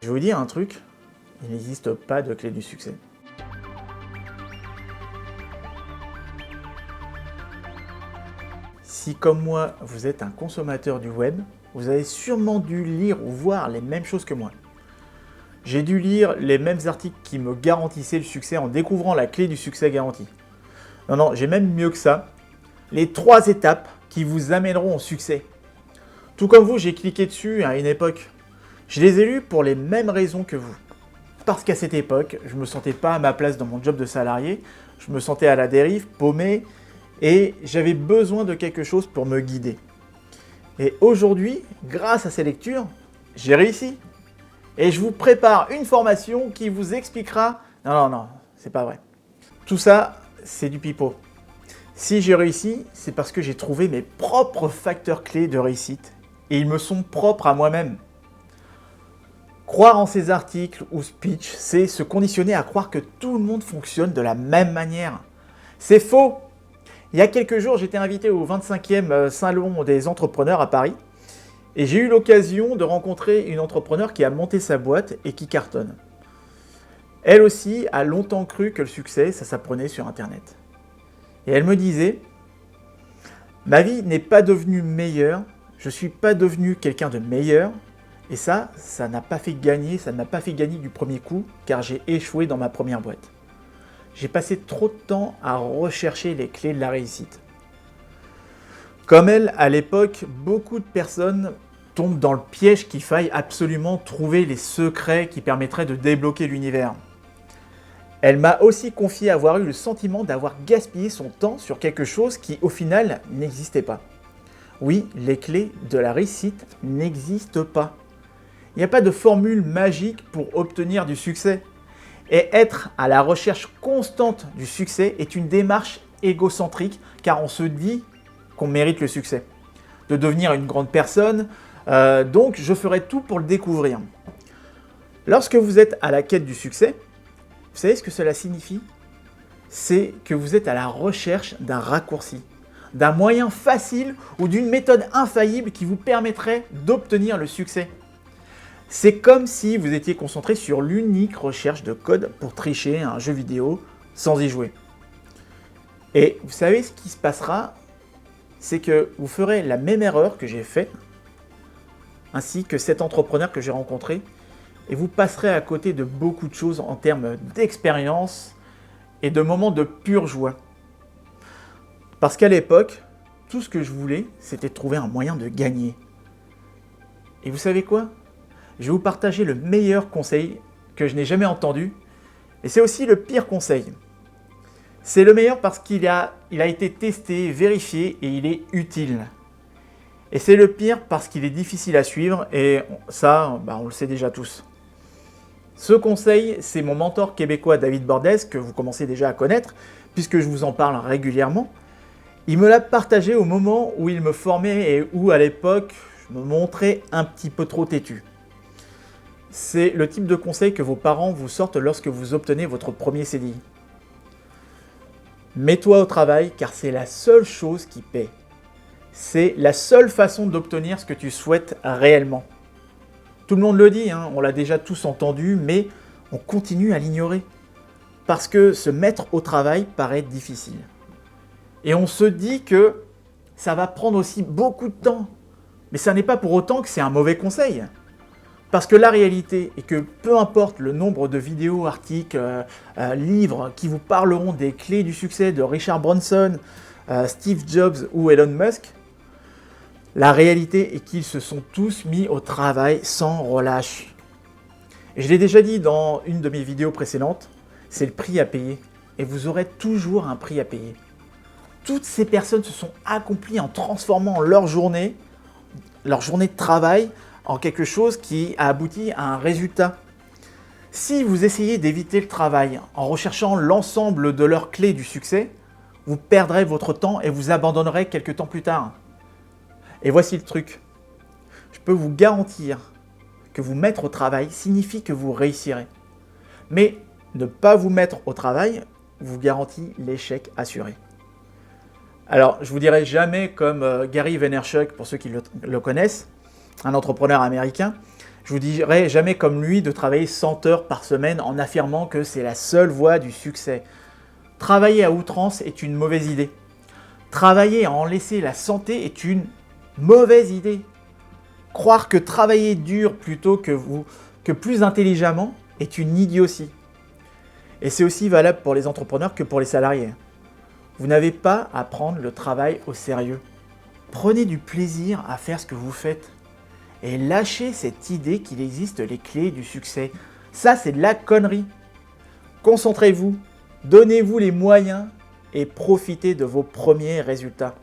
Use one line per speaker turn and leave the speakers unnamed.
Je vais vous dire un truc, il n'existe pas de clé du succès. Si comme moi, vous êtes un consommateur du web, vous avez sûrement dû lire ou voir les mêmes choses que moi. J'ai dû lire les mêmes articles qui me garantissaient le succès en découvrant la clé du succès garanti. Non, j'ai même mieux que ça. Les 3 étapes qui vous amèneront au succès. Tout comme vous, j'ai cliqué dessus à une époque. Je les ai lus pour les mêmes raisons que vous. Parce qu'à cette époque, je ne me sentais pas à ma place dans mon job de salarié, je me sentais à la dérive, paumé, et j'avais besoin de quelque chose pour me guider. Et aujourd'hui, grâce à ces lectures, j'ai réussi. Et je vous prépare une formation qui vous expliquera... Non, c'est pas vrai. Tout ça, c'est du pipeau. Si j'ai réussi, c'est parce que j'ai trouvé mes propres facteurs clés de réussite, et ils me sont propres à moi-même. Croire en ces articles ou speeches, c'est se conditionner à croire que tout le monde fonctionne de la même manière. C'est faux! Il y a quelques jours, j'étais invité au 25e Salon des entrepreneurs à Paris et j'ai eu l'occasion de rencontrer une entrepreneur qui a monté sa boîte et qui cartonne. Elle aussi a longtemps cru que le succès, ça s'apprenait sur Internet. Et elle me disait « Ma vie n'est pas devenue meilleure, je ne suis pas devenu quelqu'un de meilleur, et ça ne m'a pas fait gagner du premier coup, car j'ai échoué dans ma première boîte. J'ai passé trop de temps à rechercher les clés de la réussite. » Comme elle, à l'époque, beaucoup de personnes tombent dans le piège qu'il faille absolument trouver les secrets qui permettraient de débloquer l'univers. Elle m'a aussi confié avoir eu le sentiment d'avoir gaspillé son temps sur quelque chose qui, au final, n'existait pas. Oui, les clés de la réussite n'existent pas. Il n'y a pas de formule magique pour obtenir du succès. Et être à la recherche constante du succès est une démarche égocentrique car on se dit qu'on mérite le succès. De devenir une grande personne, donc je ferai tout pour le découvrir. Lorsque vous êtes à la quête du succès, vous savez ce que cela signifie? C'est que vous êtes à la recherche d'un raccourci, d'un moyen facile ou d'une méthode infaillible qui vous permettrait d'obtenir le succès. C'est comme si vous étiez concentré sur l'unique recherche de code pour tricher à un jeu vidéo sans y jouer. Et vous savez ce qui se passera? C'est que vous ferez la même erreur que j'ai faite, ainsi que cet entrepreneur que j'ai rencontré, et vous passerez à côté de beaucoup de choses en termes d'expérience et de moments de pure joie. Parce qu'à l'époque, tout ce que je voulais, c'était de trouver un moyen de gagner. Et vous savez quoi? Je vais vous partager le meilleur conseil que je n'ai jamais entendu, et c'est aussi le pire conseil. C'est le meilleur parce qu'il a été testé, vérifié, et il est utile. Et c'est le pire parce qu'il est difficile à suivre, et ça, on le sait déjà tous. Ce conseil, c'est mon mentor québécois David Bordès, que vous commencez déjà à connaître, puisque je vous en parle régulièrement. Il me l'a partagé au moment où il me formait et où, à l'époque, je me montrais un petit peu trop têtu. C'est le type de conseil que vos parents vous sortent lorsque vous obtenez votre premier CDI. Mets-toi au travail car c'est la seule chose qui paie. C'est la seule façon d'obtenir ce que tu souhaites réellement. Tout le monde le dit, on l'a déjà tous entendu, mais on continue à l'ignorer. Parce que se mettre au travail paraît difficile. Et on se dit que ça va prendre aussi beaucoup de temps. Mais ça n'est pas pour autant que c'est un mauvais conseil. Parce que la réalité est que peu importe le nombre de vidéos, articles, livres qui vous parleront des clés du succès de Richard Branson, Steve Jobs ou Elon Musk, la réalité est qu'ils se sont tous mis au travail sans relâche. Et je l'ai déjà dit dans une de mes vidéos précédentes, c'est le prix à payer. Et vous aurez toujours un prix à payer. Toutes ces personnes se sont accomplies en transformant leur journée de travail, en quelque chose qui a abouti à un résultat. Si vous essayez d'éviter le travail en recherchant l'ensemble de leurs clés du succès, vous perdrez votre temps et vous abandonnerez quelques temps plus tard. Et voici le truc. Je peux vous garantir que vous mettre au travail signifie que vous réussirez. Mais ne pas vous mettre au travail vous garantit l'échec assuré. Alors, je vous dirai jamais comme Gary Vaynerchuk, pour ceux qui le connaissent, un entrepreneur américain, Je vous dirai jamais comme lui de travailler 100 heures par semaine en affirmant que c'est la seule voie du succès. Travailler à outrance est une mauvaise idée. Travailler à en laisser la santé est une mauvaise idée. Croire que travailler dur plutôt que plus intelligemment est une idiotie. Et c'est aussi valable pour les entrepreneurs que pour les salariés. Vous n'avez pas à prendre le travail au sérieux. Prenez du plaisir à faire ce que vous faites. Et lâchez cette idée qu'il existe les clés du succès. Ça, c'est de la connerie. Concentrez-vous, donnez-vous les moyens et profitez de vos premiers résultats.